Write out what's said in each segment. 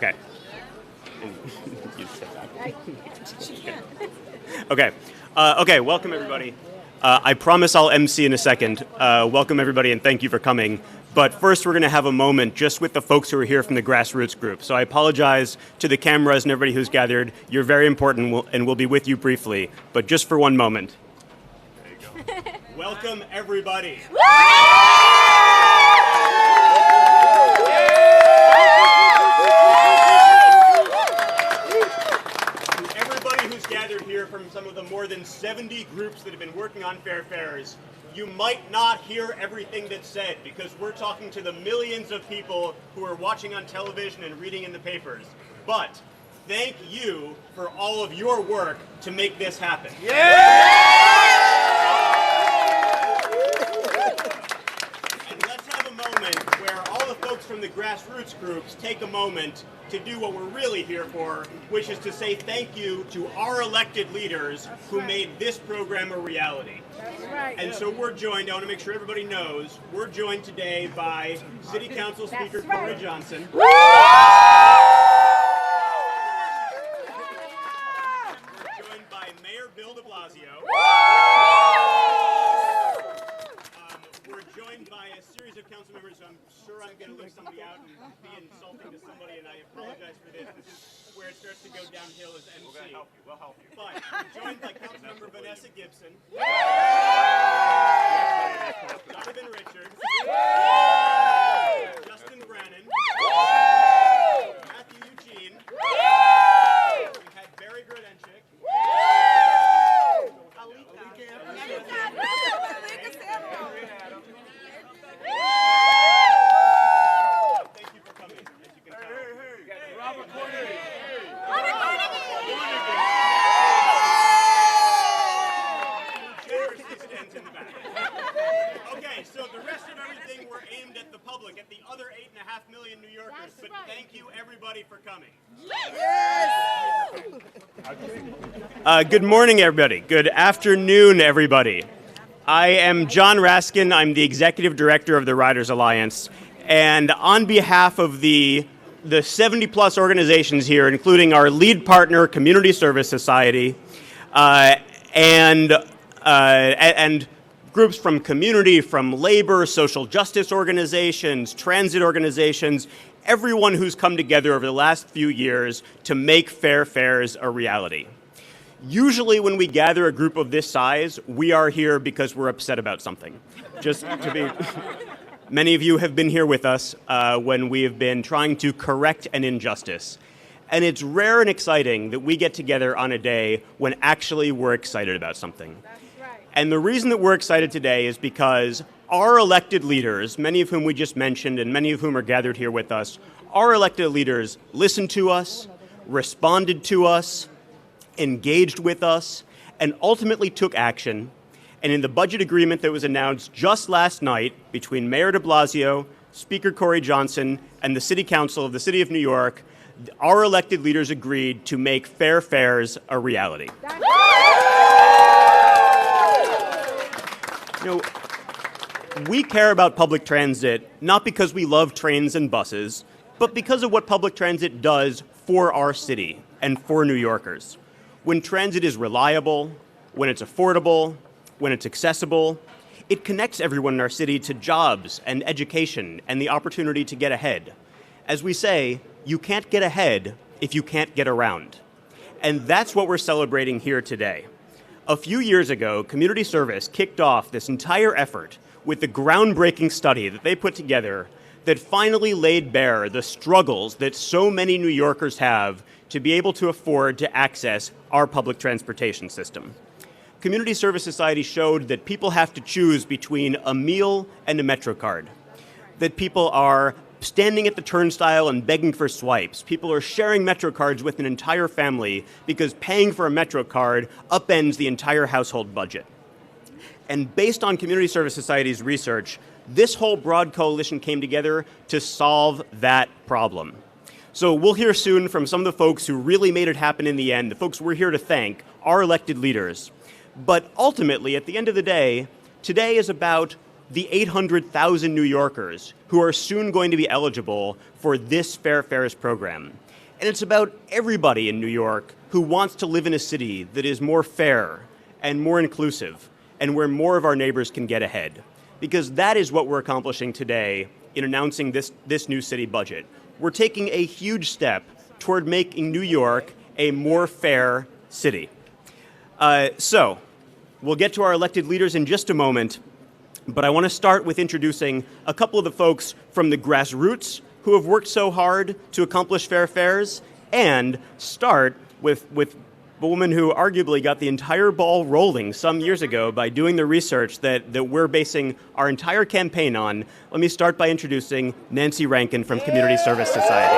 Okay. Okay. Okay, welcome everybody. I promise I'll MC in a second. Welcome everybody and thank you for coming. But first we're going to have a moment just with the folks who are here from the grassroots group. So I apologize to the cameras and everybody who's gathered. You're very important and we'll be with you briefly. But just for one moment. There you go. Welcome everybody. Gathered here from some of the more than 70 groups that have been working on fair fares. You might not hear everything that's said because we're talking to the millions of people who are watching on television and reading in the papers. But thank you for all of your work to make this happen. And let's have a moment where all the folks from the grassroots groups take a moment to do what we're really here for, which is to say thank you to our elected leaders who made this program a reality. That's right. And so we're joined, I want to make sure everybody knows, we're joined today by City Council Speaker Corey Johnson. We're joined by Mayor Bill de Blasio. We're joined by a series of council members, so I'm sure I'm going to leave somebody out and be insulting to somebody, and I apologize for this. This is where it starts to go downhill as MC. We'll help you. We'll help you. But we're joined by Councilmember Vanessa Gibson, Donovan Richards, Justin Brannon, Matthew Eugene. We had Barry Grodenchik. Thank you for coming. As you can tell. Robert Cornyn. Generously stands in the back. Okay, so the rest of everything we're aimed at the public, at the other 8.5 million New Yorkers. That's but right. Thank you everybody for coming. Yes! Good morning, everybody. Good afternoon, everybody. I am John Raskin. I'm the Executive Director of the Riders Alliance. And on behalf of the 70-plus organizations here, including our lead partner, Community Service Society, and groups from community, from labor, social justice organizations, transit organizations, everyone who's come together over the last few years to make fair fares a reality. Usually when we gather a group of this size, we are here because we're upset about something. Just to be... Many of you have been here with us when we have been trying to correct an injustice. And it's rare and exciting that we get together on a day when actually we're excited about something. That's right. And the reason that we're excited today is because our elected leaders, many of whom we just mentioned and many of whom are gathered here with us, our elected leaders listened to us, responded to us, engaged with us, and ultimately took action. And in the budget agreement that was announced just last night between Mayor de Blasio, Speaker Corey Johnson, and the City Council of the City of New York, our elected leaders agreed to make fair fares a reality. You know, we care about public transit not because we love trains and buses, but because of what public transit does for our city and for New Yorkers. When transit is reliable, when it's affordable, when it's accessible, it connects everyone in our city to jobs and education and the opportunity to get ahead. As we say, you can't get ahead if you can't get around. And that's what we're celebrating here today. A few years ago, Community Service kicked off this entire effort with the groundbreaking study that they put together that finally laid bare the struggles that so many New Yorkers have to be able to afford to access our public transportation system. Community Service Society showed that people have to choose between a meal and a Metro card, that people are standing at the turnstile and begging for swipes. People are sharing Metro cards with an entire family because paying for a Metro card upends the entire household budget. And based on Community Service Society's research, this whole broad coalition came together to solve that problem. So we'll hear soon from some of the folks who really made it happen in the end, the folks we're here to thank, our elected leaders. But ultimately, at the end of the day, today is about the 800,000 New Yorkers who are soon going to be eligible for this Fair Fares program. And it's about everybody in New York who wants to live in a city that is more fair and more inclusive and where more of our neighbors can get ahead. Because that is what we're accomplishing today in announcing this new city budget. We're taking a huge step toward making New York a more fair city. So we'll get to our elected leaders in just a moment, but I want to start with introducing a couple of the folks from the grassroots who have worked so hard to accomplish fair fares, and start with a woman who arguably got the entire ball rolling some years ago by doing the research that we're basing our entire campaign on. Let me start by introducing Nancy Rankin from Community Service Society.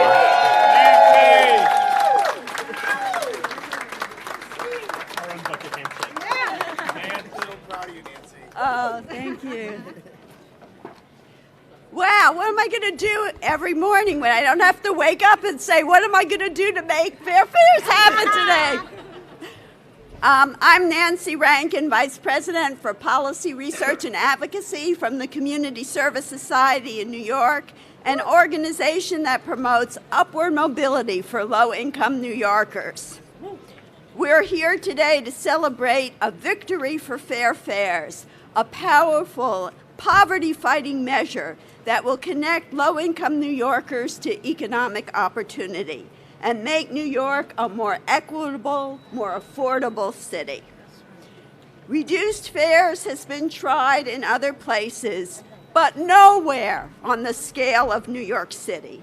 Oh, thank you. Wow, what am I going to do every morning when I don't have to wake up and say, what am I going to do to make fair fares happen today? I'm Nancy Rankin, Vice President for Policy Research and Advocacy from the Community Service Society in New York, an organization that promotes upward mobility for low-income New Yorkers. We're here today to celebrate a victory for fair fares, a powerful poverty-fighting measure that will connect low-income New Yorkers to economic opportunity and make New York a more equitable, more affordable city. Reduced fares has been tried in other places, but nowhere on the scale of New York City.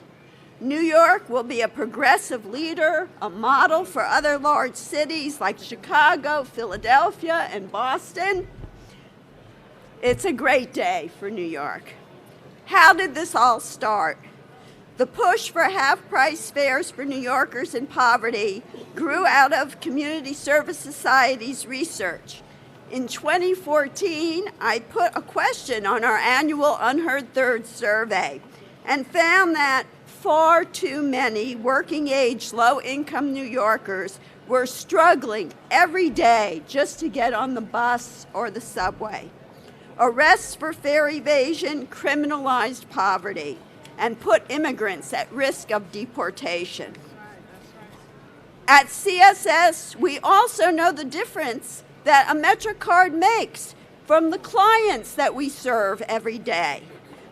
New York will be a progressive leader, a model for other large cities like Chicago, Philadelphia, and Boston. It's a great day for New York. How did this all start? The push for half-price fares for New Yorkers in poverty grew out of Community Service Society's research. In 2014, I put a question on our annual Unheard Third survey and found that far too many working-age, low-income New Yorkers were struggling every day just to get on the bus or the subway. Arrests for fare evasion criminalized poverty and put immigrants at risk of deportation. At CSS, we also know the difference that a MetroCard makes from the clients that we serve every day.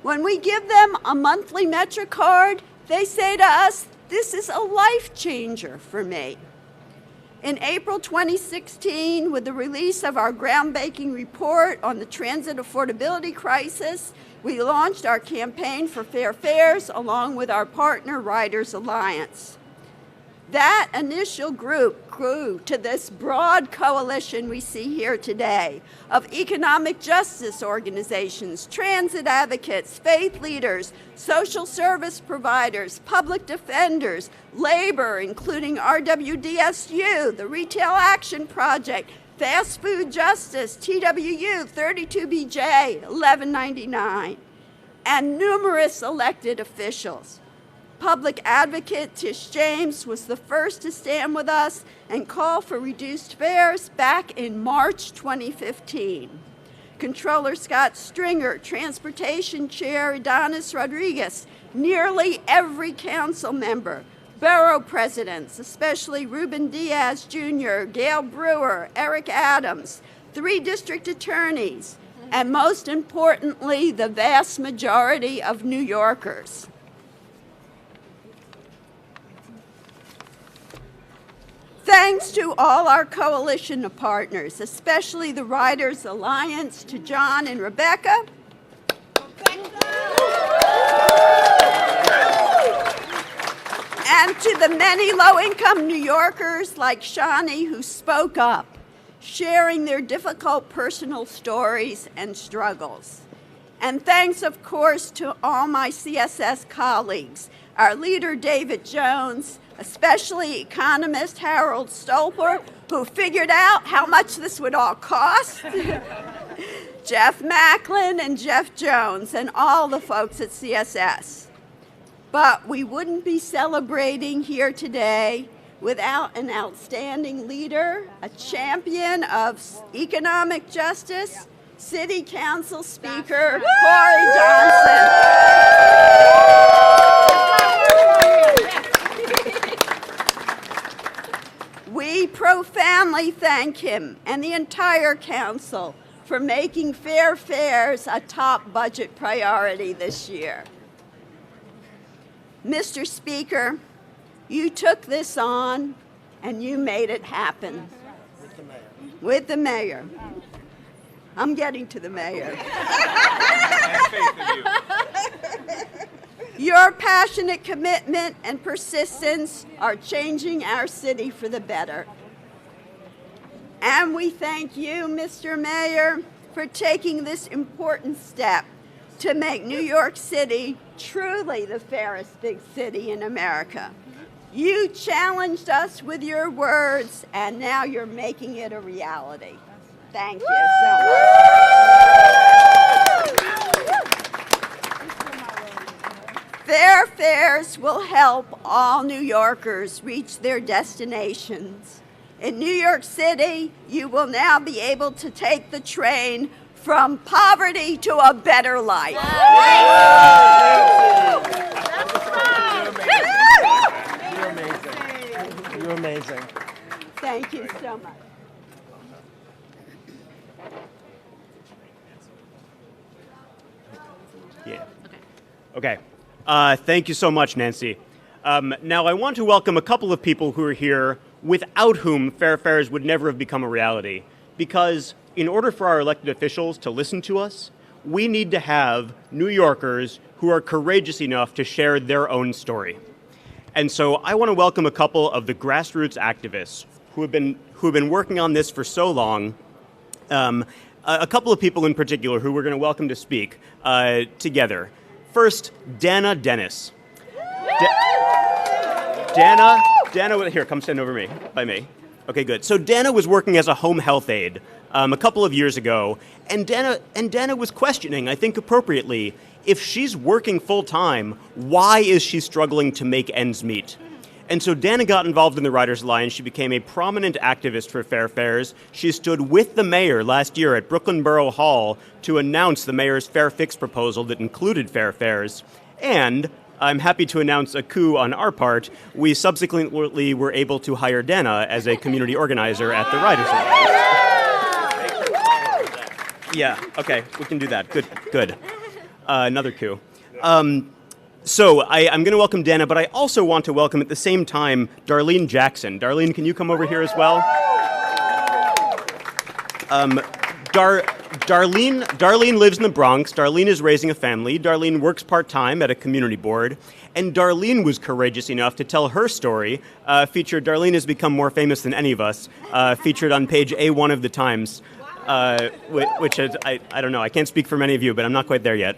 When we give them a monthly MetroCard, they say to us, "This is a life changer for me." In April 2016, with the release of our groundbreaking report on the transit affordability crisis, we launched our campaign for fair fares along with our partner Riders Alliance. That initial group grew to this broad coalition we see here today of economic justice organizations, transit advocates, faith leaders, social service providers, public defenders, labor, including RWDSU, the Retail Action Project, Fast Food Justice, TWU, 32BJ, 1199, and numerous elected officials. Public advocate Tish James was the first to stand with us and call for reduced fares back in March 2015. Controller Scott Stringer, Transportation Chair Adonis Rodriguez, nearly every council member, borough presidents, especially Ruben Diaz Jr., Gail Brewer, Eric Adams, 3 district attorneys, and most importantly, the vast majority of New Yorkers. Thanks to all our coalition partners, especially the Riders Alliance, to John and Rebecca. And to the many low-income New Yorkers like Shani who spoke up, sharing their difficult personal stories and struggles. And thanks, of course, to all my CSS colleagues, our leader David Jones, especially economist Harold Stolper, who figured out how much this would all cost, Jeff Macklin and Jeff Jones, and all the folks at CSS. But we wouldn't be celebrating here today without an outstanding leader, a champion of economic justice, City Council Speaker Corey Johnson. Blasio family thank him and the entire council for making fair fares a top budget priority this year. Mr. Speaker, you took this on and you made it happen. With the mayor. I'm getting to the mayor. Your passionate commitment and persistence are changing our city for the better. And we thank you, Mr. Mayor, for taking this important step to make New York City truly the fairest big city in America. You challenged us with your words, and now you're making it a reality. Thank you so much. Fair fares will help all New Yorkers reach their destinations. In New York City, you will now be able to take the train from poverty to a better life. You're amazing. Thank you so much. Yeah. Okay. Thank you so much, Nancy. Now, I want to welcome a couple of people who are here without whom fair fares would never have become a reality. Because in order for our elected officials to listen to us, we need to have New Yorkers who are courageous enough to share their own story. And so I want to welcome a couple of the grassroots activists who have been working on this for so long. A couple of people in particular who we're going to welcome to speak together. First, Dana Dennis. Dana, here, come stand over by me. Okay, good. So Dana was working as a home health aide a couple of years ago, and Dana was questioning, I think appropriately, if she's working full time, why is she struggling to make ends meet? And so Dana got involved in the Writers Alliance. She became a prominent activist for fair fares. She stood with the mayor last year at Brooklyn Borough Hall to announce the mayor's Fair Fix proposal that included fair fares. And I'm happy to announce a coup on our part. We subsequently were able to hire Dana as a community organizer at the Writers Alliance. Yeah, okay, we can do that. Good. Another coup. So I'm going to welcome Dana, but I also want to welcome at the same time Darlene Jackson. Darlene, can you come over here as well? Darlene lives in the Bronx. Darlene is raising a family. Darlene works part-time at a community board. And Darlene was courageous enough to tell her story. Darlene has become more famous than any of us, featured on page A1 of the Times, which is, I don't know, I can't speak for many of you, but I'm not quite there yet.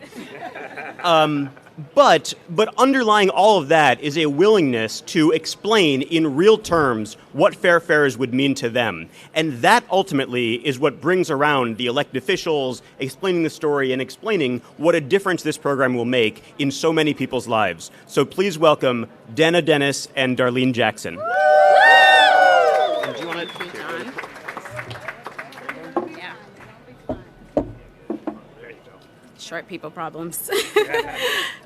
But underlying all of that is a willingness to explain in real terms what fair fares would mean to them. And that ultimately is what brings around the elected officials, explaining the story and explaining what a difference this program will make in so many people's lives. So please welcome Dana Dennis and Darlene Jackson. And do you want to... Short people problems.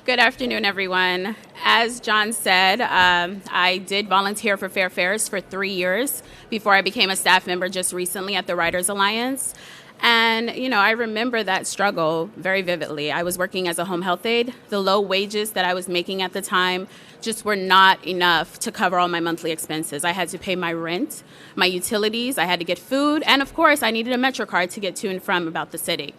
Good afternoon, everyone. As John said, I did volunteer for Fair Fares for 3 years before I became a staff member just recently at the Writers Alliance. And, I remember that struggle very vividly. I was working as a home health aide. The low wages that I was making at the time just were not enough to cover all my monthly expenses. I had to pay my rent, my utilities, I had to get food, and of course, I needed a Metro card to get to and from about the city.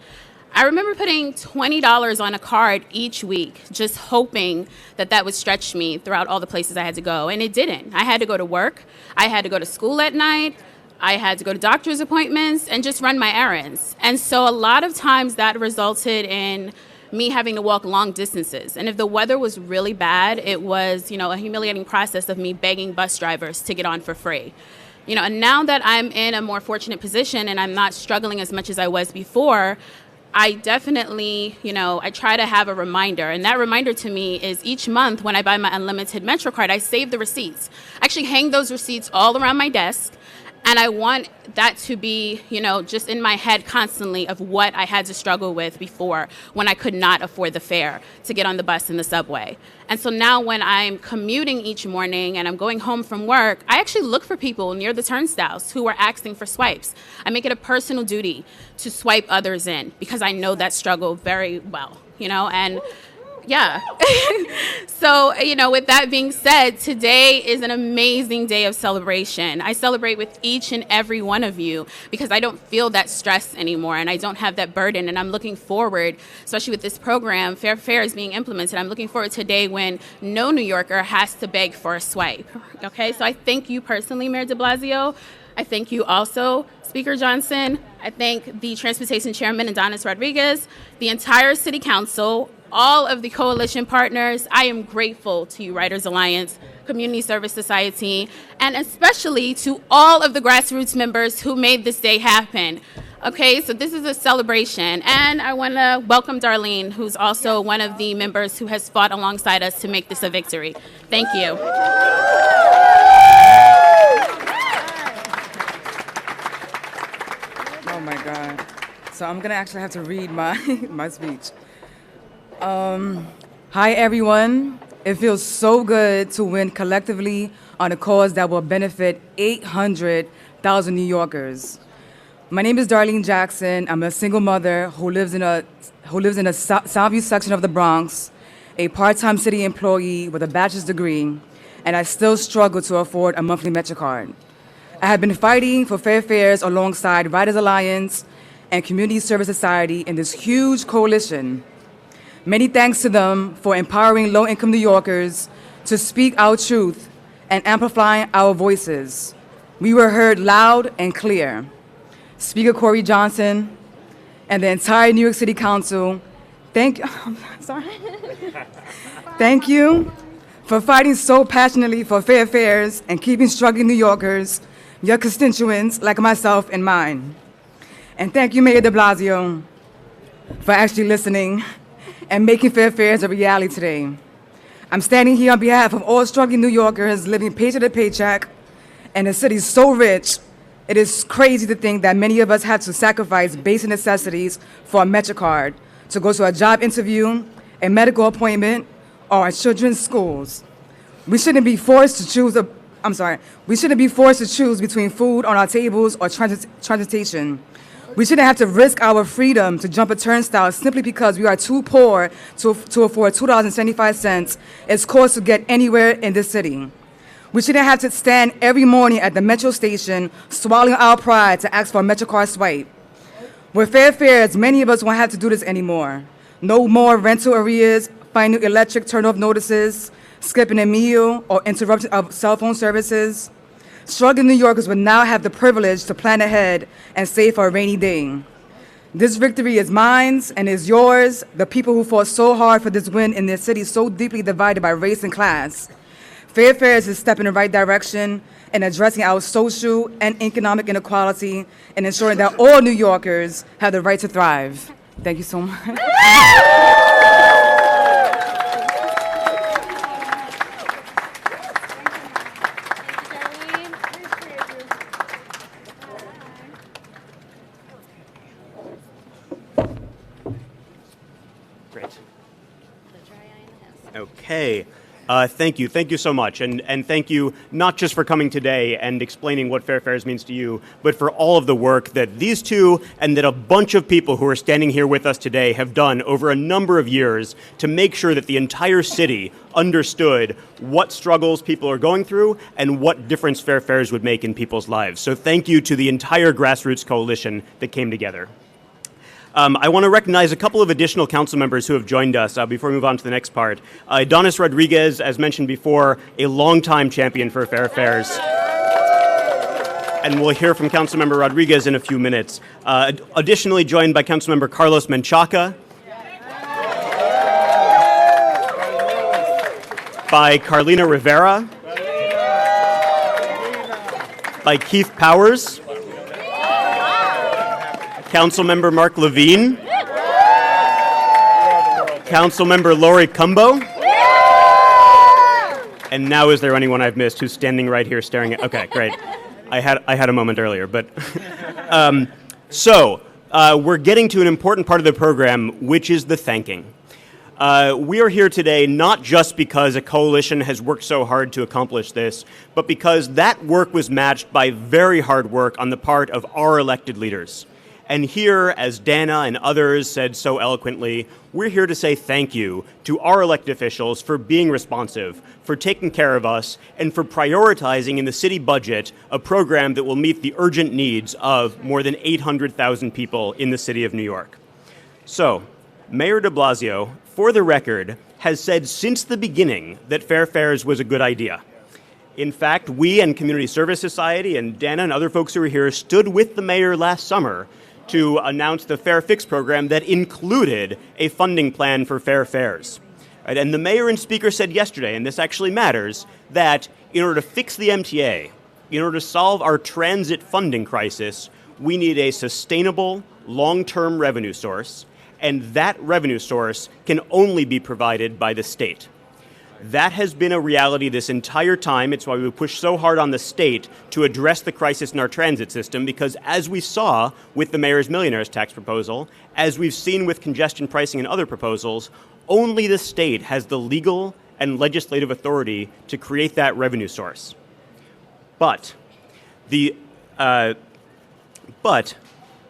I remember putting $20 on a card each week, just hoping that would stretch me throughout all the places I had to go, and it didn't. I had to go to work, I had to go to school at night, I had to go to doctor's appointments, and just run my errands. And so a lot of times that resulted in me having to walk long distances. And if the weather was really bad, it was, a humiliating process of me begging bus drivers to get on for free. And now that I'm in a more fortunate position and I'm not struggling as much as I was before, I definitely, I try to have a reminder. And that reminder to me is each month when I buy my unlimited Metro card, I save the receipts. I actually hang those receipts all around my desk. And I want that to be, just in my head constantly of what I had to struggle with before when I could not afford the fare to get on the bus and the subway. And so now when I'm commuting each morning and I'm going home from work, I actually look for people near the turnstiles who are asking for swipes. I make it a personal duty to swipe others in because I know that struggle very well, and yeah. So, with that being said, today is an amazing day of celebration. I celebrate with each and every one of you because I don't feel that stress anymore and I don't have that burden. And I'm looking forward, especially with this program, Fair Fare is being implemented. I'm looking forward to a day when no New Yorker has to beg for a swipe. Okay, so I thank you personally, Mayor de Blasio. I thank you also, Speaker Johnson. I thank the Transportation Chairman, Adonis Rodriguez, the entire City Council, all of the coalition partners. I am grateful to you, Writers Alliance, Community Service Society, and especially to all of the grassroots members who made this day happen. Okay, so this is a celebration, and I want to welcome Darlene, who's also one of the members who has fought alongside us to make this a victory. Thank you. Oh my God. So I'm gonna actually have to read my speech. Hi everyone. It feels so good to win collectively on a cause that will benefit 800,000 New Yorkers. My name is Darlene Jackson. I'm a single mother who lives in a Southview section of the Bronx, a part-time city employee with a bachelor's degree, and I still struggle to afford a monthly MetroCard. I have been fighting for fair fares alongside Writers Alliance and Community Service Society in this huge coalition. Many thanks to them for empowering low-income New Yorkers to speak our truth and amplifying our voices. We were heard loud and clear. Speaker Corey Johnson and the entire New York City Council, thank you for fighting so passionately for fair fares and keeping struggling New Yorkers, your constituents like myself and mine. And thank you, Mayor de Blasio, for actually listening and making fair fares a reality today. I'm standing here on behalf of all struggling New Yorkers living paycheck to paycheck, and the city's so rich, it is crazy to think that many of us have to sacrifice basic necessities for a MetroCard to go to a job interview, a medical appointment, or our children's schools. We shouldn't be forced to choose between food on our tables or transportation. We shouldn't have to risk our freedom to jump a turnstile simply because we are too poor to afford $2.75 its cost to get anywhere in this city. We shouldn't have to stand every morning at the Metro station swallowing our pride to ask for a MetroCard swipe. With fair fares, many of us won't have to do this anymore. No more rental arrears, finding electric turn-off notices, skipping a meal, or interrupting of cell phone services. Struggling New Yorkers will now have the privilege to plan ahead and save for a rainy day. This victory is mine and is yours, the people who fought so hard for this win in their city so deeply divided by race and class. Fair fares is a step in the right direction in addressing our social and economic inequality and ensuring that all New Yorkers have the right to thrive. Thank you so much. Great. Okay. Thank you. Thank you so much. And thank you not just for coming today and explaining what fair fares means to you, but for all of the work that these two and that a bunch of people who are standing here with us today have done over a number of years to make sure that the entire city understood what struggles people are going through and what difference fair fares would make in people's lives. So thank you to the entire grassroots coalition that came together. I want to recognize a couple of additional council members who have joined us before we move on to the next part. Adonis Rodriguez, as mentioned before, a longtime champion for fair fares. And we'll hear from Councilmember Rodriguez in a few minutes. Additionally joined by Councilmember Carlos Menchaca, by Carlina Rivera, by Keith Powers, Councilmember Mark Levine, Councilmember Lori Cumbo, and now is there anyone I've missed who's standing right here staring at? Okay, great. I had a moment earlier, but we're getting to an important part of the program, which is the thanking. We are here today not just because a coalition has worked so hard to accomplish this, but because that work was matched by very hard work on the part of our elected leaders. And here, as Dana and others said so eloquently, we're here to say thank you to our elected officials for being responsive, for taking care of us, and for prioritizing in the city budget a program that will meet the urgent needs of more than 800,000 people in the city of New York. So, Mayor de Blasio, for the record, has said since the beginning that Fair Fares was a good idea. In fact, we and Community Service Society and Dana and other folks who were here stood with the mayor last summer to announce the Fair Fix program that included a funding plan for Fair Fares. Right? And the mayor and speaker said yesterday, and this actually matters, that in order to fix the MTA, in order to solve our transit funding crisis, we need a sustainable, long-term revenue source, and that revenue source can only be provided by the state. That has been a reality this entire time. It's why we push so hard on the state to address the crisis in our transit system, because as we saw with the mayor's millionaires tax proposal, as we've seen with congestion pricing and other proposals, only the state has the legal and legislative authority to create that revenue source. But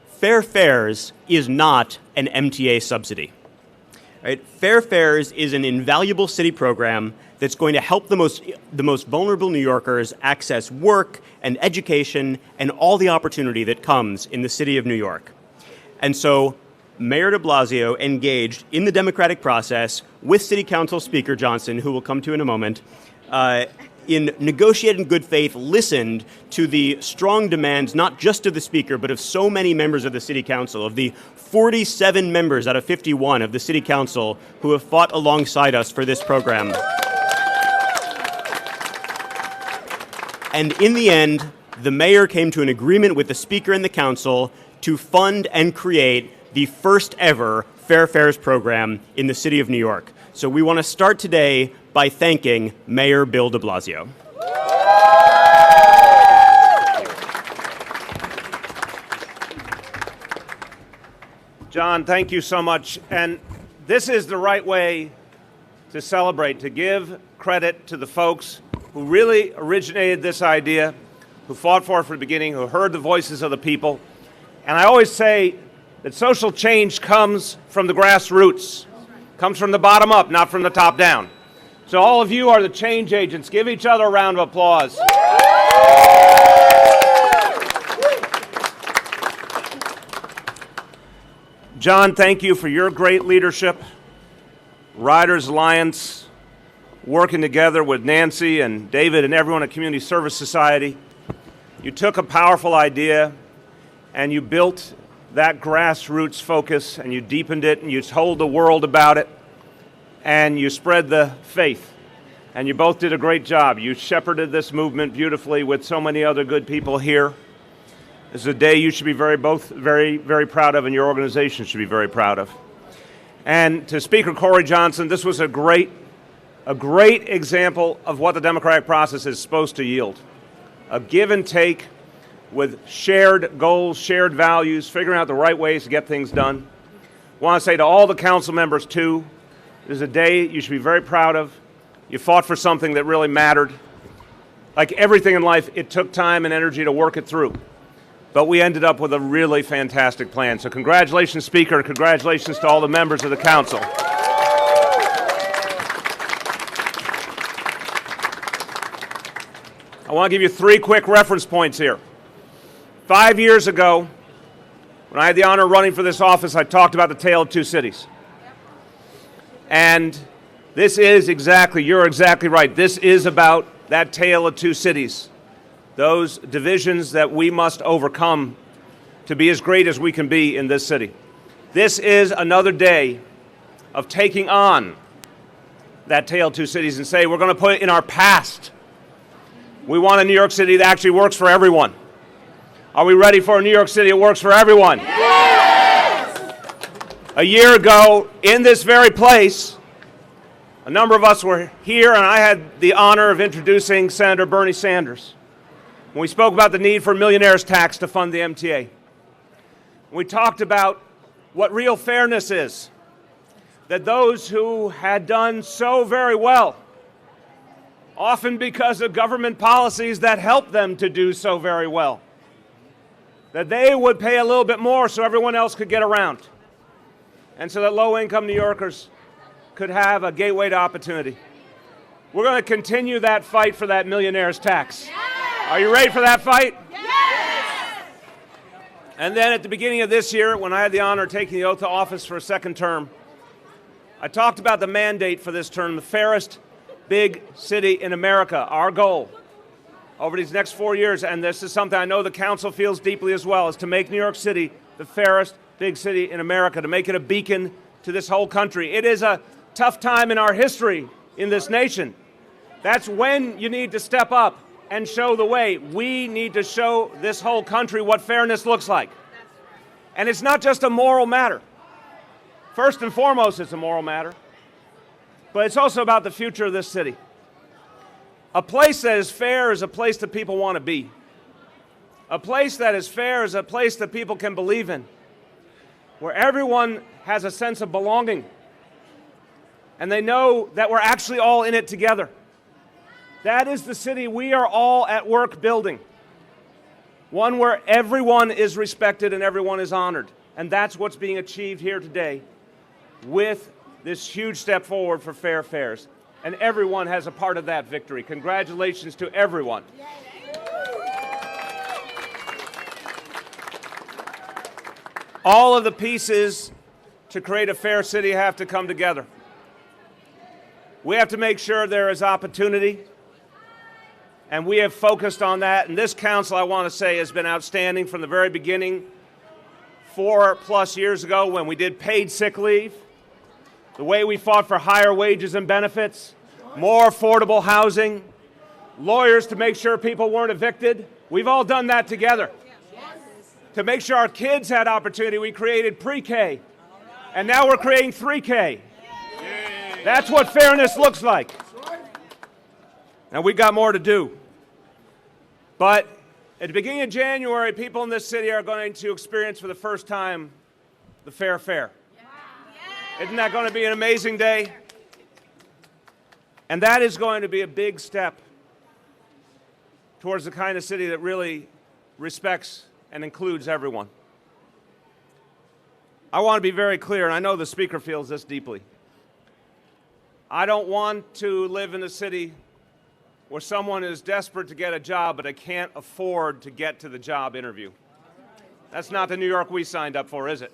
Fair Fares is not an MTA subsidy. Right? Fair Fares is an invaluable city program that's going to help the most vulnerable New Yorkers access work and education and all the opportunity that comes in the city of New York. And so Mayor de Blasio engaged in the democratic process with City Council Speaker Johnson, who we'll come to in a moment, in negotiating good faith, listened to the strong demands, not just of the Speaker, but of so many members of the City Council, of the 47 members out of 51 of the City Council who have fought alongside us for this program. And in the end, the mayor came to an agreement with the Speaker and the Council to fund and create the first ever Fair Fares program in the city of New York. So we want to start today by thanking Mayor Bill de Blasio. John, thank you so much. And this is the right way to celebrate, to give credit to the folks who really originated this idea, who fought for it from the beginning, who heard the voices of the people. And I always say that social change comes from the grassroots, comes from the bottom up, not from the top down. So all of you are the change agents. Give each other a round of applause. John, thank you for your great leadership. Riders Alliance, working together with Nancy and David and everyone at Community Service Society. You took a powerful idea and you built that grassroots focus and you deepened it and you told the world about it and you spread the faith. And you both did a great job. You shepherded this movement beautifully with so many other good people here. This is a day you should be both very, very proud of, and your organization should be very proud of. And to Speaker Corey Johnson, this was a great example of what the democratic process is supposed to yield. A give and take with shared goals, shared values, figuring out the right ways to get things done. I want to say to all the council members, too, this is a day you should be very proud of. You fought for something that really mattered. Like everything in life, it took time and energy to work it through. But we ended up with a really fantastic plan. So congratulations, Speaker. Congratulations to all the members of the council. I want to give you 3 quick reference points here. 5 years ago, when I had the honor of running for this office, I talked about the tale of two cities. And this is you're exactly right. This is about that tale of two cities. Those divisions that we must overcome to be as great as we can be in this city. This is another day of taking on that tale of two cities and say we're going to put it in our past. We want a New York City that actually works for everyone. Are we ready for a New York City that works for everyone? Yes! A year ago, in this very place, a number of us were here, and I had the honor of introducing Senator Bernie Sanders. when we spoke about the need for a millionaire's tax to fund the MTA. We talked about what real fairness is, that those who had done so very well, often because of government policies that helped them to do so very well, that they would pay a little bit more so everyone else could get around, and so that low-income New Yorkers could have a gateway to opportunity. We're going to continue that fight for that millionaire's tax. Are you ready for that fight? Yes! And then at the beginning of this year, when I had the honor of taking the oath of office for a second term, I talked about the mandate for this term, the fairest big city in America, our goal over these next 4 years, and this is something I know the council feels deeply as well, is to make New York City the fairest big city in America, to make it a beacon to this whole country. It is a tough time in our history in this nation. That's when you need to step up and show the way. We need to show this whole country what fairness looks like. And it's not just a moral matter. First and foremost, it's a moral matter. But it's also about the future of this city. A place that is fair is a place that people want to be. A place that is fair is a place that people can believe in, where everyone has a sense of belonging, and they know that we're actually all in it together. That is the city we are all at work building. One where everyone is respected and everyone is honored. And that's what's being achieved here today with this huge step forward for fair fares. And everyone has a part of that victory. Congratulations to everyone. All of the pieces to create a fair city have to come together. We have to make sure there is opportunity, and we have focused on that. And this council, I want to say, has been outstanding from the very beginning. 4+ years ago when we did paid sick leave, the way we fought for higher wages and benefits, more affordable housing, lawyers to make sure people weren't evicted. We've all done that together. To make sure our kids had opportunity, we created pre-K. And now we're creating 3K. That's what fairness looks like. And we've got more to do. But at the beginning of January, people in this city are going to experience for the first time the fair fare. Isn't that going to be an amazing day? And that is going to be a big step towards the kind of city that really respects and includes everyone. I want to be very clear, and I know the speaker feels this deeply. I don't want to live in a city where someone is desperate to get a job, but they can't afford to get to the job interview. That's not the New York we signed up for, is it?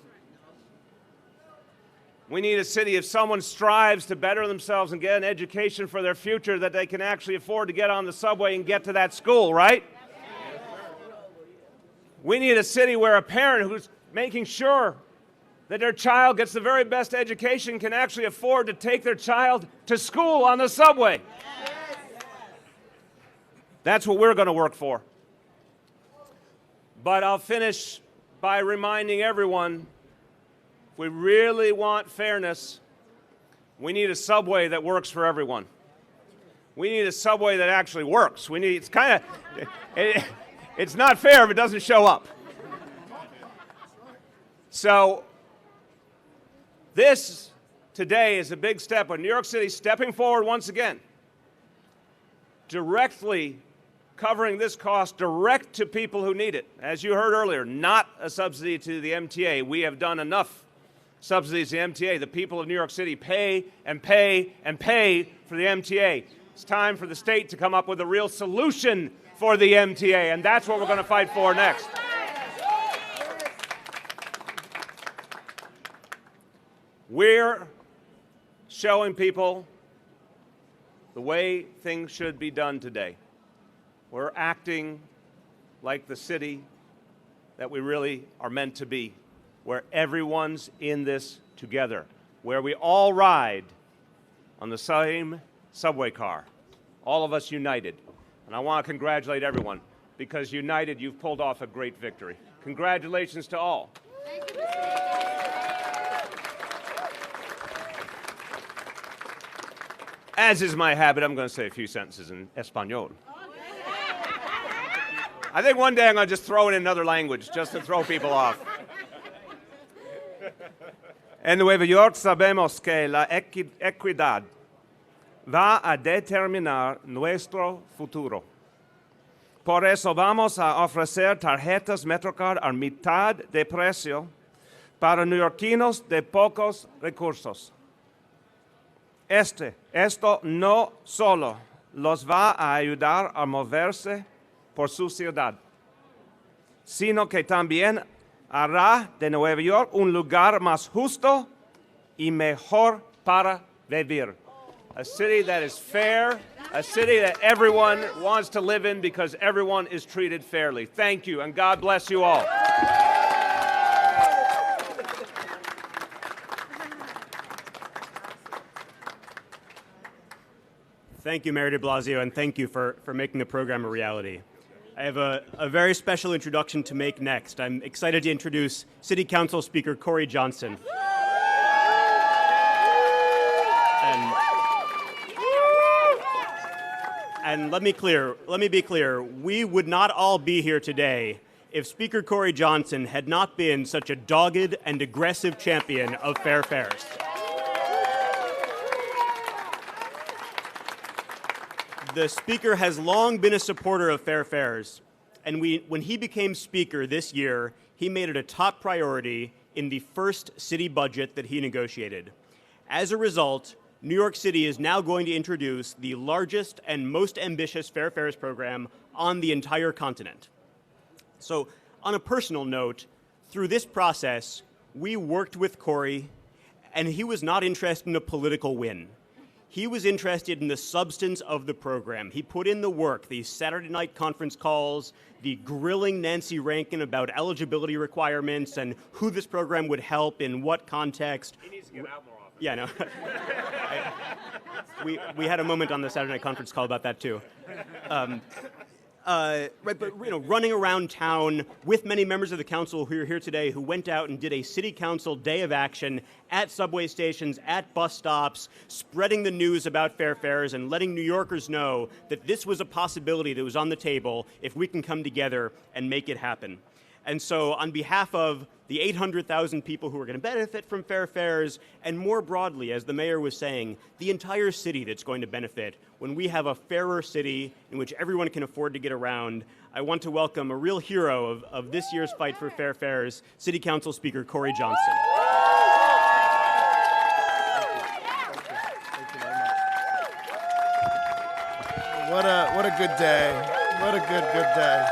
We need a city, if someone strives to better themselves and get an education for their future, that they can actually afford to get on the subway and get to that school, right? We need a city where a parent who's making sure that their child gets the very best education can actually afford to take their child to school on the subway. That's what we're going to work for. But I'll finish by reminding everyone, if we really want fairness, we need a subway that works for everyone. We need a subway that actually works. It's not fair if it doesn't show up. So this today is a big step on New York City stepping forward once again, directly covering this cost direct to people who need it. As you heard earlier, not a subsidy to the MTA. We have done enough subsidies to the MTA. The people of New York City pay and pay and pay for the MTA. It's time for the state to come up with a real solution for the MTA, and that's what we're going to fight for next. We're showing people the way things should be done today. We're acting like the city that we really are meant to be, where everyone's in this together, where we all ride on the same subway car, all of us united. And I want to congratulate everyone, because united, you've pulled off a great victory. Congratulations to all. Thank you. As is my habit, I'm going to say a few sentences in Espanol. I think one day I'm going to just throw it in another language just to throw people off. En Nueva York sabemos que la equidad va a determinar nuestro futuro. Por eso vamos a ofrecer tarjetas MetroCard a mitad de precio para neoyorquinos de pocos recursos. Esto no solo los va a ayudar a moverse por su ciudad, sino que también hará de Nueva York un lugar más justo y mejor para vivir. A city that is fair, a city that everyone wants to live in because everyone is treated fairly. Thank you, and God bless you all. Thank you, Mayor de Blasio, and thank you for making the program a reality. I have a very special introduction to make next. I'm excited to introduce City Council Speaker Corey Johnson. And let me be clear, we would not all be here today if Speaker Corey Johnson had not been such a dogged and aggressive champion of fair fares. The Speaker has long been a supporter of fair fares, and when he became Speaker this year, he made it a top priority in the first city budget that he negotiated. As a result, New York City is now going to introduce the largest and most ambitious fair fares program on the entire continent. So, on a personal note, through this process, we worked with Corey, and he was not interested in a political win. He was interested in the substance of the program. He put in the work, the Saturday night conference calls, the grilling Nancy Rankin about eligibility requirements and who this program would help in what context. He needs to get out more often. Yeah, no. We had a moment on the Saturday night conference call about that too. Right, but running around town with many members of the council who are here today who went out and did a city council day of action at subway stations, at bus stops, spreading the news about fair fares and letting New Yorkers know that this was a possibility that was on the table if we can come together and make it happen. And so on behalf of the 800,000 people who are going to benefit from fair fares, and more broadly, as the mayor was saying, the entire city that's going to benefit when we have a fairer city in which everyone can afford to get around, I want to welcome a real hero of this year's fight for fair fares, City Council Speaker Corey Johnson. What a good day. What a good day.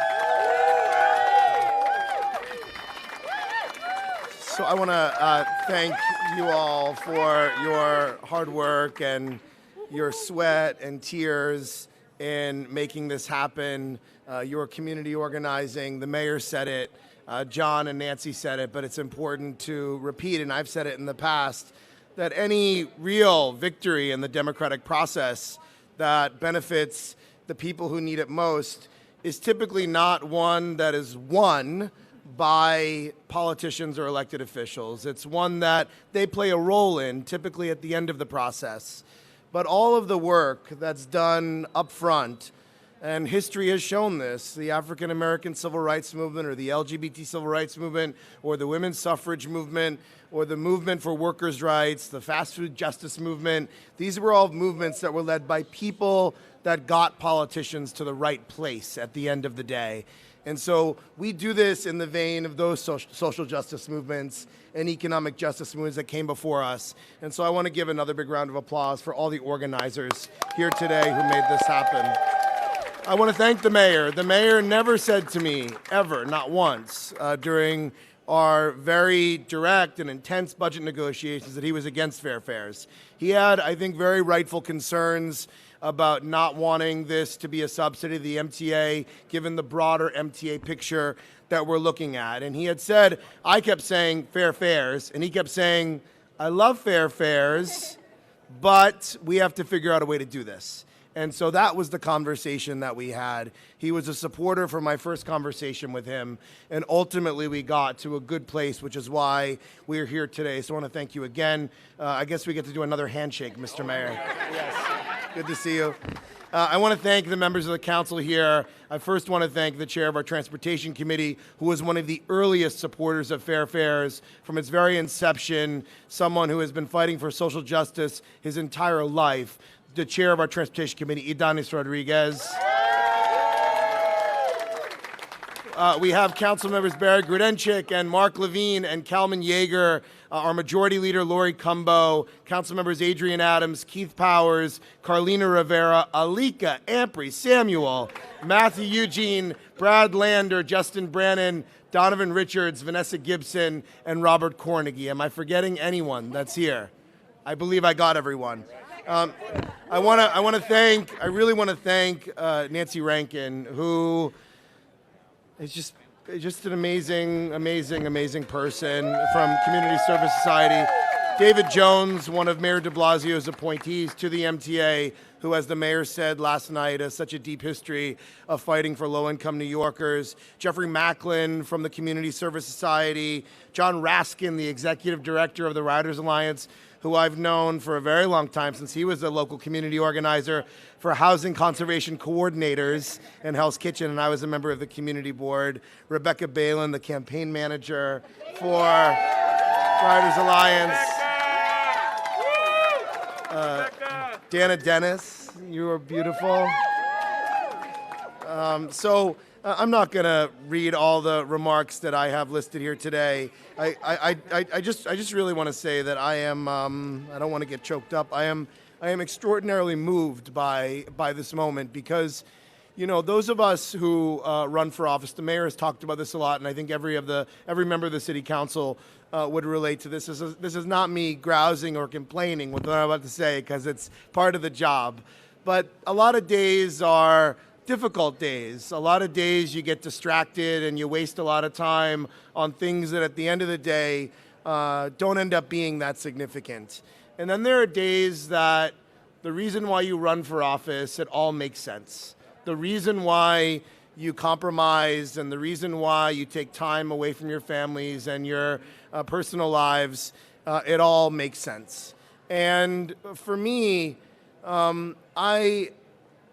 So I want to thank you all for your hard work and your sweat and tears in making this happen, your community organizing. The mayor said it, John and Nancy said it, but it's important to repeat, and I've said it in the past, that any real victory in the democratic process that benefits the people who need it most is typically not one that is won by politicians or elected officials. It's one that they play a role in, typically at the end of the process. But all of the work that's done up front, and history has shown this, the African American civil rights movement or the LGBT civil rights movement or the women's suffrage movement or the movement for workers' rights, the fast food justice movement, these were all movements that were led by people that got politicians to the right place at the end of the day. And so we do this in the vein of those social justice movements and economic justice movements that came before us. And so I want to give another big round of applause for all the organizers here today who made this happen. I want to thank the mayor. The mayor never said to me, ever, not once, during our very direct and intense budget negotiations that he was against fair fares. He had, I think, very rightful concerns about not wanting this to be a subsidy of the MTA, given the broader MTA picture that we're looking at. And he had said, I kept saying fair fares, and he kept saying, I love fair fares, but we have to figure out a way to do this. And so that was the conversation that we had. He was a supporter for my first conversation with him, and ultimately we got to a good place, which is why we're here today. So I want to thank you again. I guess we get to do another handshake, Mr. Mayor. Yes. Good to see you. I want to thank the members of the council here. I first want to thank the chair of our Transportation Committee, who was one of the earliest supporters of fair fares from its very inception, someone who has been fighting for social justice his entire life, the chair of our Transportation Committee, Idanis Rodriguez. We have council members Barry Grudenchik and Mark Levine and Kalman Yeager, our majority leader Lori Cumbo, council members Adrian Adams, Keith Powers, Carlina Rivera, Alika Ampry, Samuel, Matthew Eugene, Brad Lander, Justin Brannon, Donovan Richards, Vanessa Gibson, and Robert Cornegie. Am I forgetting anyone that's here? I believe I got everyone. I really want to thank Nancy Rankin, who is just an amazing person from Community Service Society. David Jones, one of Mayor de Blasio's appointees to the MTA, who, as the mayor said last night, has such a deep history of fighting for low-income New Yorkers. Jeffrey Macklin from the Community Service Society. John Raskin, the executive director of the Riders Alliance, who I've known for a very long time, since he was a local community organizer for housing conservation coordinators in Hell's Kitchen, and I was a member of the community board. Rebecca Balin, the campaign manager for Riders Alliance. Dana Dennis, you are beautiful. I'm not going to read all the remarks that I have listed here today. I just really want to say that I am. I don't want to get choked up. I am extraordinarily moved by this moment because, you know, those of us who run for office, the mayor has talked about this a lot, and I think every member of the city council would relate to this. This is not me grousing or complaining with what I'm about to say, because it's part of the job. But a lot of days are difficult days. A lot of days you get distracted and you waste a lot of time on things that at the end of the day don't end up being that significant. And then there are days that the reason why you run for office, it all makes sense. The reason why you compromise and the reason why you take time away from your families and your personal lives, it all makes sense. And for me, I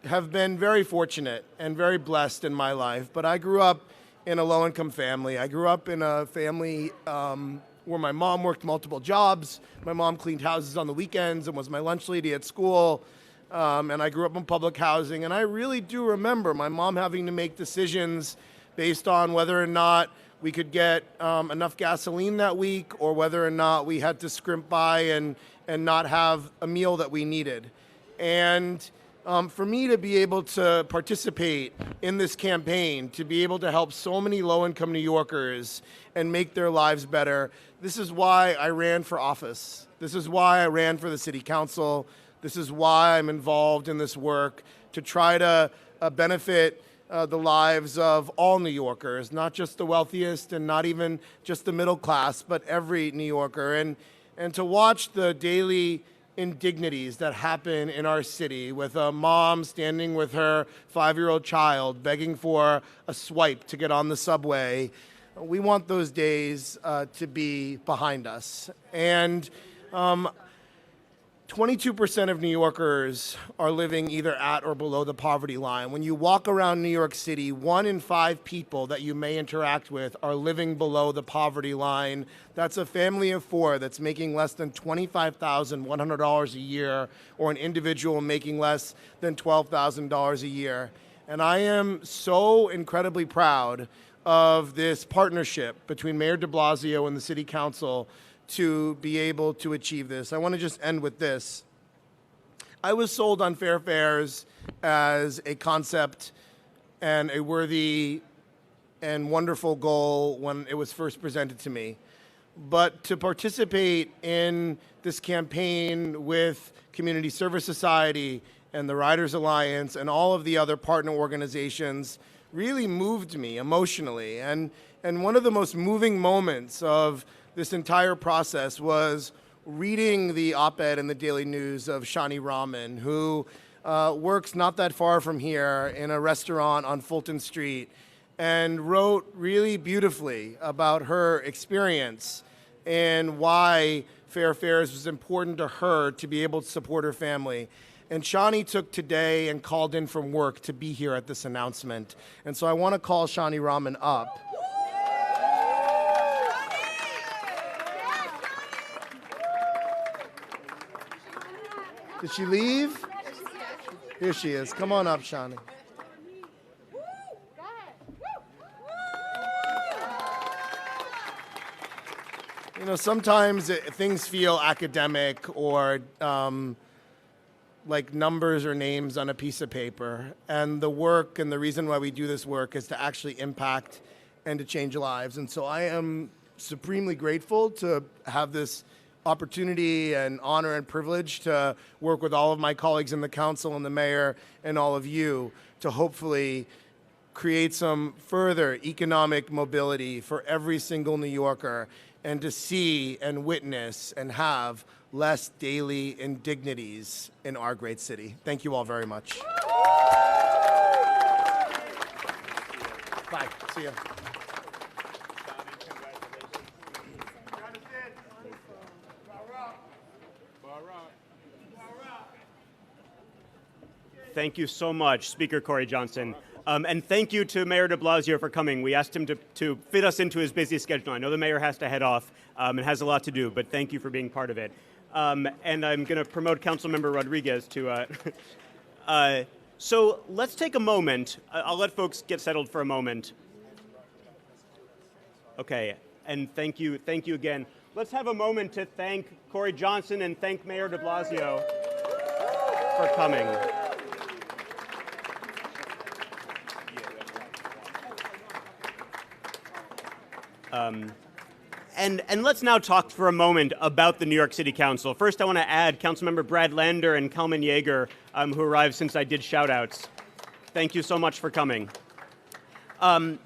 have been very fortunate and very blessed in my life, but I grew up in a low-income family. I grew up in a family where my mom worked multiple jobs. My mom cleaned houses on the weekends and was my lunch lady at school. And I grew up in public housing. And I really do remember my mom having to make decisions based on whether or not we could get enough gasoline that week or whether or not we had to scrimp by and not have a meal that we needed. And for me to be able to participate in this campaign, to be able to help so many low-income New Yorkers and make their lives better, this is why I ran for office. This is why I ran for the city council. This is why I'm involved in this work, to try to benefit the lives of all New Yorkers, not just the wealthiest and not even just the middle class, but every New Yorker. And to watch the daily indignities that happen in our city, with a mom standing with her 5-year-old child begging for a swipe to get on the subway, we want those days to be behind us. And 22% of New Yorkers are living either at or below the poverty line. When you walk around New York City, 1 in 5 people that you may interact with are living below the poverty line. That's a family of 4 that's making less than $25,100 a year, or an individual making less than $12,000 a year. And I am so incredibly proud of this partnership between Mayor de Blasio and the City Council to be able to achieve this. I want to just end with this. I was sold on fair fares as a concept and a worthy and wonderful goal when it was first presented to me. But to participate in this campaign with Community Service Society and the Riders Alliance and all of the other partner organizations really moved me emotionally. And one of the most moving moments of this entire process was reading the op-ed in the Daily News of Shani Rahman, who works not that far from here in a restaurant on Fulton Street, and wrote really beautifully about her experience and why fair fares was important to her to be able to support her family. And Shawnee took today and called in from work to be here at this announcement. And so I want to call Shawnee Rahman up. Did she leave? Here she is. Come on up, Shawnee. You know, sometimes things feel academic or like numbers or names on a piece of paper. And the work and the reason why we do this work is to actually impact and to change lives. And so I am supremely grateful to have this opportunity and honor and privilege to work with all of my colleagues in the council and the mayor and all of you to hopefully create some further economic mobility for every single New Yorker and to see and witness and have less daily indignities in our great city. Thank you all very much. Bye. See ya. Thank you so much, Speaker Corey Johnson. And thank you to Mayor de Blasio for coming. We asked him to fit us into his busy schedule. I know the mayor has to head off and has a lot to do, but thank you for being part of it. And I'm going to promote Councilmember Rodriguez to... so let's take a moment. I'll let folks get settled for a moment. Okay, and thank you again. Let's have a moment to thank Corey Johnson and thank Mayor de Blasio for coming. And let's now talk for a moment about the New York City Council. First, I want to add Councilmember Brad Lander and Kalman Yeager, who arrived since I did shout-outs. Thank you so much for coming. None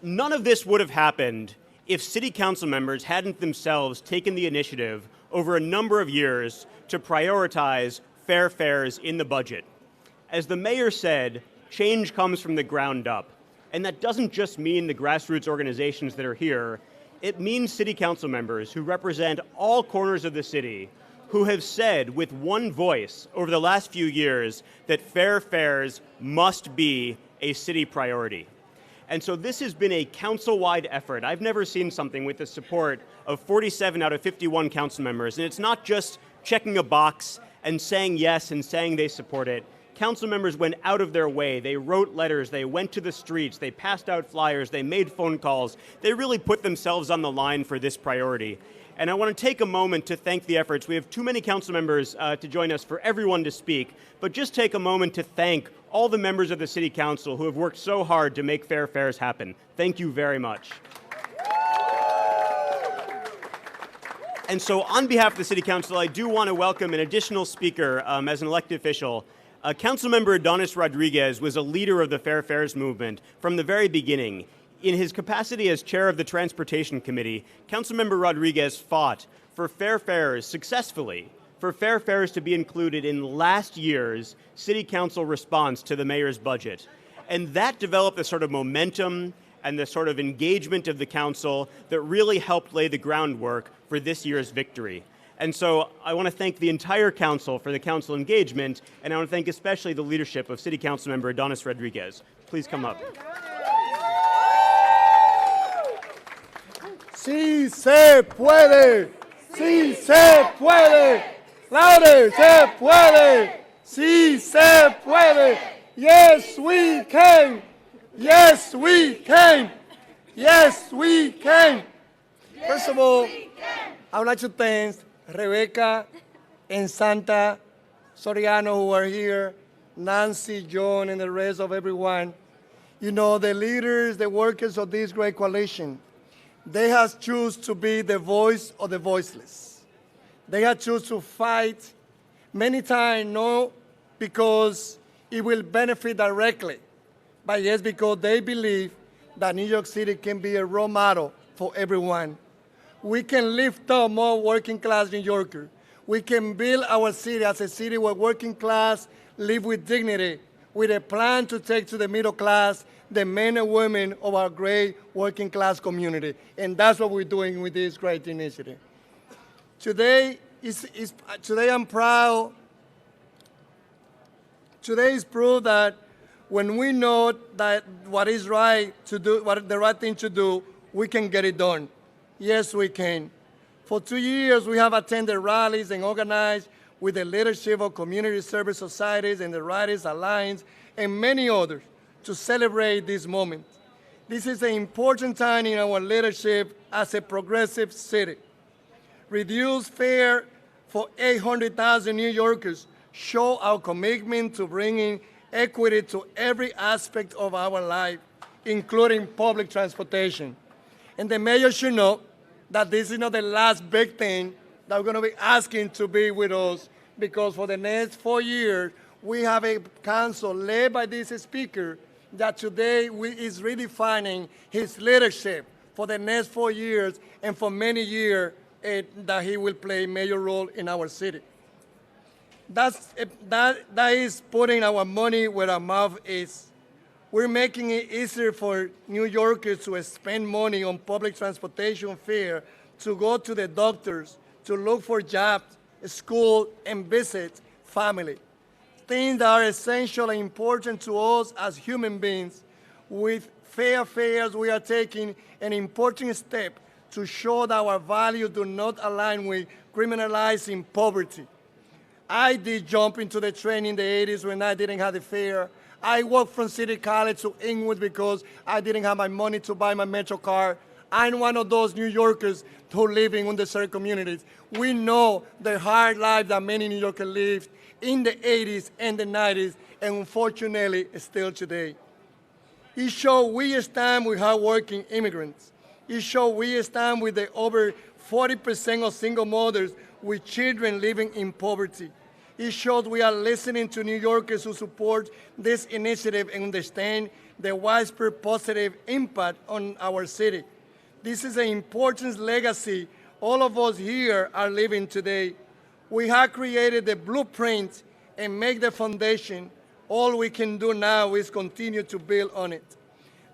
of this would have happened if city council members hadn't themselves taken the initiative over a number of years to prioritize fair fares in the budget. As the mayor said, change comes from the ground up. And that doesn't just mean the grassroots organizations that are here. It means city council members who represent all corners of the city who have said with one voice over the last few years that fair fares must be a city priority. And so this has been a council-wide effort. I've never seen something with the support of 47 out of 51 council members. And it's not just checking a box and saying yes and saying they support it. Council members went out of their way. They wrote letters. They went to the streets. They passed out flyers. They made phone calls. They really put themselves on the line for this priority. And I want to take a moment to thank the efforts. We have too many council members to join us for everyone to speak, but just take a moment to thank all the members of the City Council who have worked so hard to make fair fares happen. Thank you very much. And so on behalf of the City Council, I do want to welcome an additional speaker as an elected official. Councilmember Adonis Rodriguez was a leader of the Fair Fares movement from the very beginning. In his capacity as chair of the Transportation Committee, Councilmember Rodriguez fought for fair fares successfully, for fair fares to be included in last year's City Council response to the mayor's budget. And that developed the sort of momentum and the sort of engagement of the council that really helped lay the groundwork for this year's victory. And so I want to thank the entire council for the council engagement, and I want to thank especially the leadership of City Council Member Adonis Rodriguez. Please come up. Sí se puede, sí se puede, louder, se puede, sí se puede, yes we can, yes we can, yes we can. First of all, I would like to thank Rebecca and Santa Soriano who are here, Nancy, John, and the rest of everyone. You know, the leaders, the workers of this great coalition, they have chosen to be the voice of the voiceless. They have chosen to fight many times, not because it will benefit directly, but yes, because they believe that New York City can be a role model for everyone. We can lift up more working class New Yorkers. We can build our city as a city where working class live with dignity, with a plan to take to the middle class the men and women of our great working class community. And that's what we're doing with this great initiative. Today I'm proud Today is proof that when we know that what is right to do, what the right thing to do, we can get it done. Yes, we can. For 2 years, we have attended rallies and organized with the leadership of community service societies and the Writers Alliance and many others to celebrate this moment. This is an important time in our leadership as a progressive city. Reduced fare for 800,000 New Yorkers show our commitment to bringing equity to every aspect of our life, including public transportation. And the mayor should know that this is not the last big thing that we're going to be asking to be with us, because for the next 4 years, we have a council led by this speaker that today is redefining his leadership for the next 4 years and for many years that he will play a major role in our city. That is putting our money where our mouth is. We're making it easier for New Yorkers to spend money on public transportation fare, to go to the doctors, to look for jobs, school, and visit family. Things that are essential and important to us as human beings. With fair fares, we are taking an important step to show that our values do not align with criminalizing poverty. I did jump into the train in the 80s when I didn't have the fare. I walked from City College to Inwood because I didn't have my money to buy my Metro card. I'm one of those New Yorkers who live in underserved communities. We know the hard life that many New Yorkers lived in the 80s and the 90s, and unfortunately, still today. It shows we stand with hardworking immigrants. It shows we stand with the over 40% of single mothers with children living in poverty. It shows we are listening to New Yorkers who support this initiative and understand the widespread positive impact on our city. This is an important legacy all of us here are living today. We have created the blueprint and make the foundation. All we can do now is continue to build on it.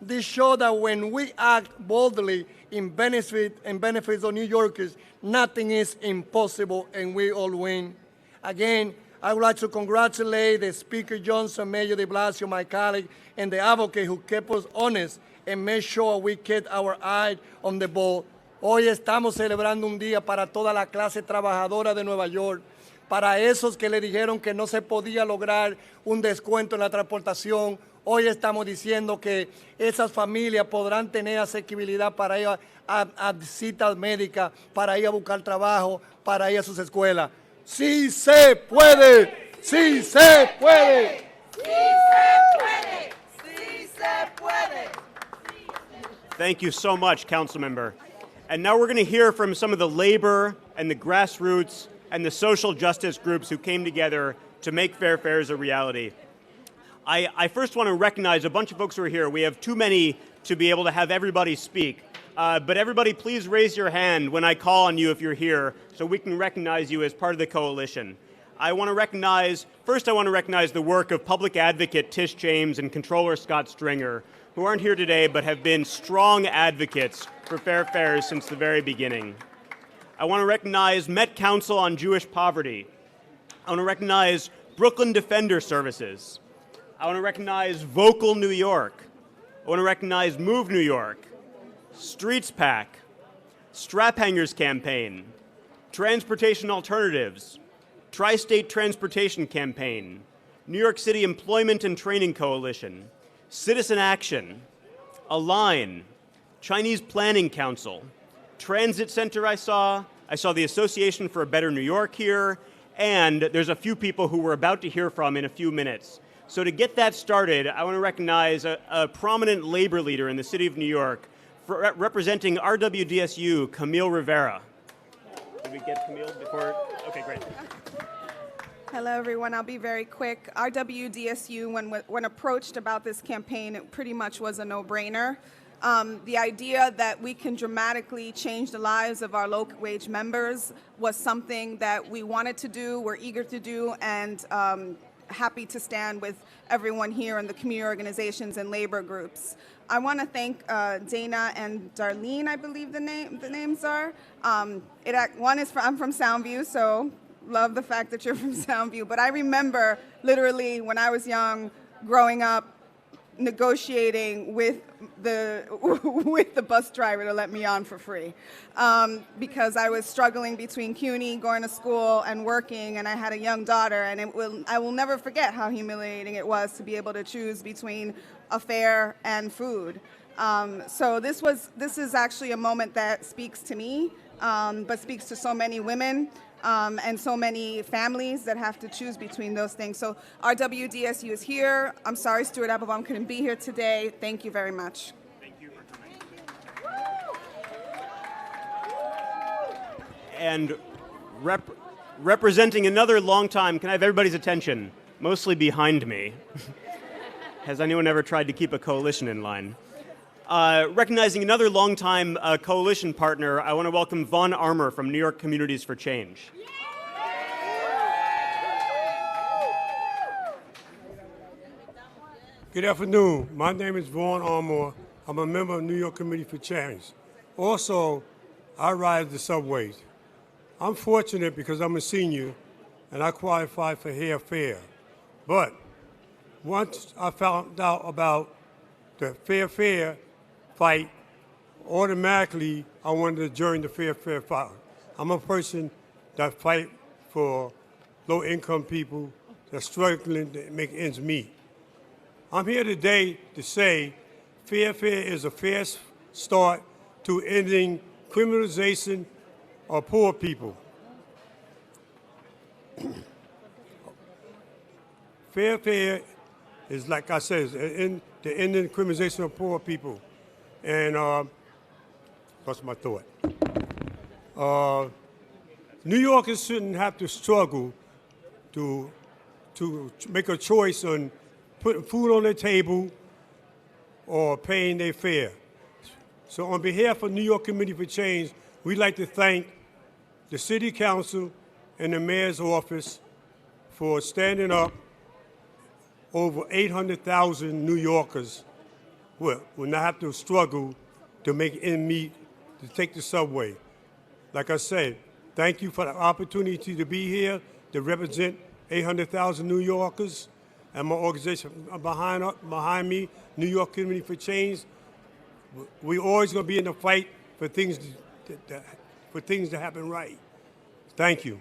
This shows that when we act boldly in benefits of New Yorkers, nothing is impossible and we all win. Again, I would like to congratulate the Speaker Johnson, Mayor de Blasio, my colleague, and the advocate who kept us honest and made sure we kept our eye on the ball. Hoy estamos celebrando un día para toda la clase trabajadora de Nueva York, para esos que le dijeron que no se podía lograr un descuento en la transportación. Hoy estamos diciendo que esas familias podrán tener asequibilidad para ir a citas médicas, para ir a buscar trabajo, para ir a sus escuelas. ¡Sí se puede! ¡Sí se puede! ¡Sí se puede! ¡Sí se puede! Thank you so much, Councilmember. And now we're going to hear from some of the labor and the grassroots and the social justice groups who came together to make fair fares a reality. I first want to recognize a bunch of folks who are here. We have too many to be able to have everybody speak. But everybody, please raise your hand when I call on you if you're here so we can recognize you as part of the coalition. First I want to recognize the work of public advocate Tish James and Controller Scott Stringer, who aren't here today but have been strong advocates for fair fares since the very beginning. I want to recognize Met Council on Jewish Poverty. I want to recognize Brooklyn Defender Services. I want to recognize Vocal New York. I want to recognize Move New York, Streets PAC, Strap Hangers Campaign, Transportation Alternatives, Tri-State Transportation Campaign, New York City Employment and Training Coalition, Citizen Action, Align, Chinese Planning Council, Transit Center I saw the Association for a Better New York here, and there's a few people who we're about to hear from in a few minutes. So to get that started, I want to recognize a prominent labor leader in the city of New York, representing RWDSU, Camille Rivera. Did we get Camille before? Okay, great. Hello, everyone. I'll be very quick. RWDSU, when approached about this campaign, it pretty much was a no-brainer. The idea that we can dramatically change the lives of our low-wage members was something that we wanted to do, we're eager to do, and happy to stand with everyone here in the community organizations and labor groups. I want to thank Dana and Darlene, I believe the names are. I'm from Soundview, so love the fact that you're from Soundview, but I remember literally when I was young, growing up, negotiating with the with the bus driver to let me on for free, because I was struggling between CUNY, going to school, and working, and I had a young daughter, and I will never forget how humiliating it was to be able to choose between a fare and food. So this is actually a moment that speaks to me, but speaks to so many women. And so many families that have to choose between those things. So our WDSU is here. I'm sorry Stuart Applebaum couldn't be here today. Thank you very much. Thank you for coming. And representing another long time, can I have everybody's attention? Mostly behind me. Has anyone ever tried to keep a coalition in line? Recognizing another longtime coalition partner, I want to welcome Vaughn Armour from New York Communities for Change. Good afternoon. My name is Vaughn Armour. I'm a member of New York Committee for Change. Also, I ride the subways. I'm fortunate because I'm a senior and I qualify for hair fare. But once I found out about the fair fare fight, automatically I wanted to join the fair fight. I'm a person that fight for low-income people that's struggling to make ends meet. I'm here today to say fair fare is a fair start to ending criminalization of poor people. Fair fare is, like I said, the ending criminalization of poor people. And what's my thought? New Yorkers shouldn't have to struggle to make a choice on putting food on their table or paying their fare. So on behalf of New York Committee for Change, we'd like to thank the City Council and the Mayor's Office for standing up. Over 800,000 New Yorkers will not have to struggle to make ends meet, to take the subway. Like I said, thank you for the opportunity to be here to represent 800,000 New Yorkers and my organization behind me, New York Community for Change. We always going to be in the fight for things to happen right. Thank you.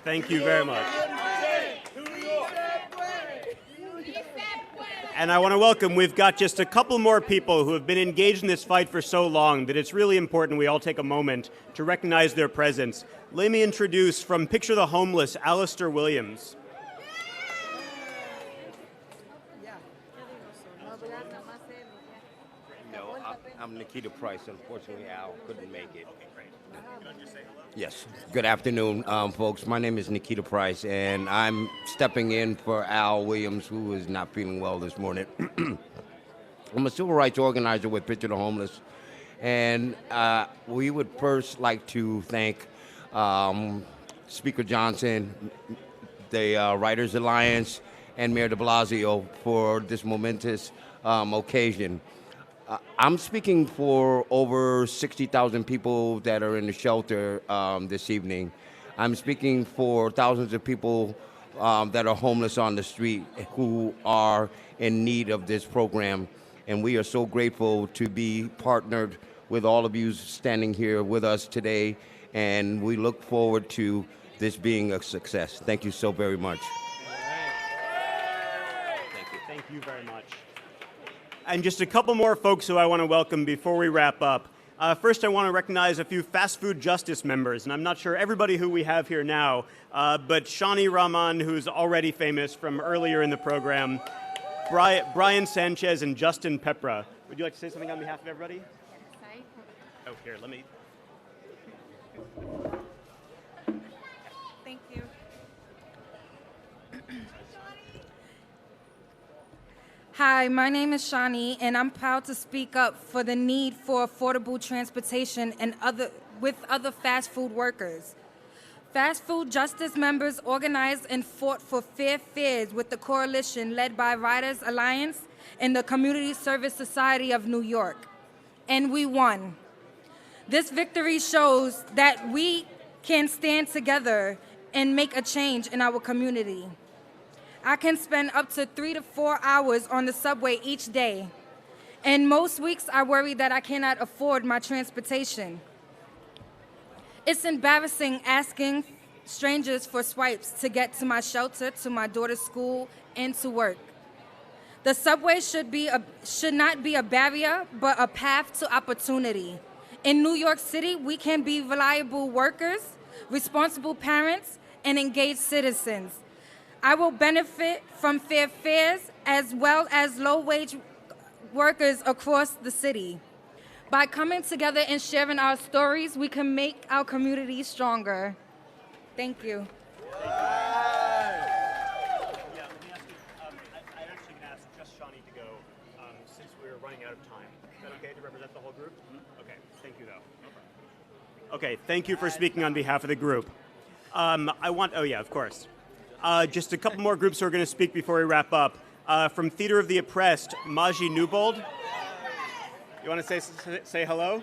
Thank you very much. And I want to welcome, we've got just a couple more people who have been engaged in this fight for so long that it's really important we all take a moment to recognize their presence. Let me introduce from Picture the Homeless, Alistair Williams. No, I'm Nikita Price. Unfortunately, Al couldn't make it. Okay, great. Yes. Good afternoon, folks. My name is Nikita Price, and I'm stepping in for Al Williams, who is not feeling well this morning. I'm a civil rights organizer with Picture the Homeless, and we would first like to thank Speaker Johnson, the Writers Alliance, and Mayor de Blasio for this momentous occasion. I'm speaking for over 60,000 people that are in the shelter this evening. I'm speaking for thousands of people that are homeless on the street who are in need of this program. And we are so grateful to be partnered with all of you standing here with us today. And we look forward to this being a success. Thank you so very much. Thank you very much. And just a couple more folks who I want to welcome before we wrap up. First, I want to recognize a few fast food justice members, and I'm not sure everybody who we have here now, but Shani Rahman, who's already famous from earlier in the program, Brian Sanchez, and Justin Pepra. Would you like to say something on behalf of everybody? Oh, here, let me. Thank you. Hi, my name is Shani, and I'm proud to speak up for the need for affordable transportation and with other fast food workers. Fast food justice members organized and fought for fair fares with the coalition led by Writers Alliance and the Community Service Society of New York. And we won. This victory shows that we can stand together and make a change in our community. I can spend up to 3 to 4 hours on the subway each day. And most weeks I worry that I cannot afford my transportation. It's embarrassing asking strangers for swipes to get to my shelter, to my daughter's school, and to work. The subway should not be a barrier, but a path to opportunity. In New York City, we can be reliable workers, responsible parents, and engaged citizens. I will benefit from fair fares as well as low-wage workers across the city. By coming together and sharing our stories, we can make our community stronger. Thank you. Yeah, let me ask you, I'm actually going to ask just Shawnee to go since we're running out of time. Is that okay to represent the whole group? Okay, thank you though. Okay, thank you for speaking on behalf of the group. Oh yeah, of course. Just a couple more groups who are going to speak before we wrap up. From Theater of the Oppressed, Maji Newbold. You want to say hello?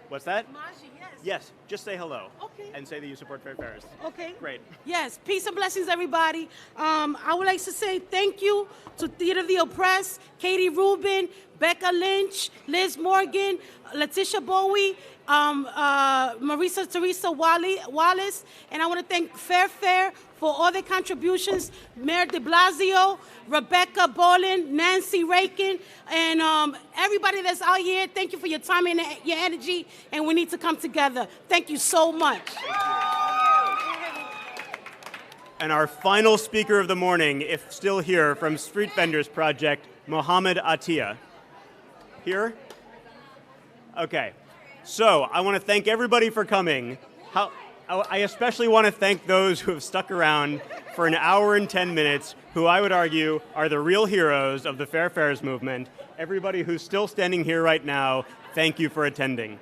What's that? Maji, yes. Yes, just say hello. Okay. And say that you support Fair Fares. Okay. Great. Yes, peace and blessings, everybody. I would like to say thank you to Theater of the Oppressed, Katie Rubin, Becca Lynch, Liz Morgan, Letitia Bowie, Marisa Teresa Wallace, and I want to thank Fair Fair for all their contributions, Mayor de Blasio, Rebecca Bolin, Nancy Rakin, and everybody that's out here. Thank you for your time and your energy, and we need to come together. Thank you so much. And our final speaker of the morning, if still here, from Street Vendors Project, Mohammed Atiyah. Here? Okay. So I want to thank everybody for coming. I especially want to thank those who have stuck around for an hour and 10 minutes, who I would argue are the real heroes of the Fair Fares movement. Everybody who's still standing here right now, thank you for attending.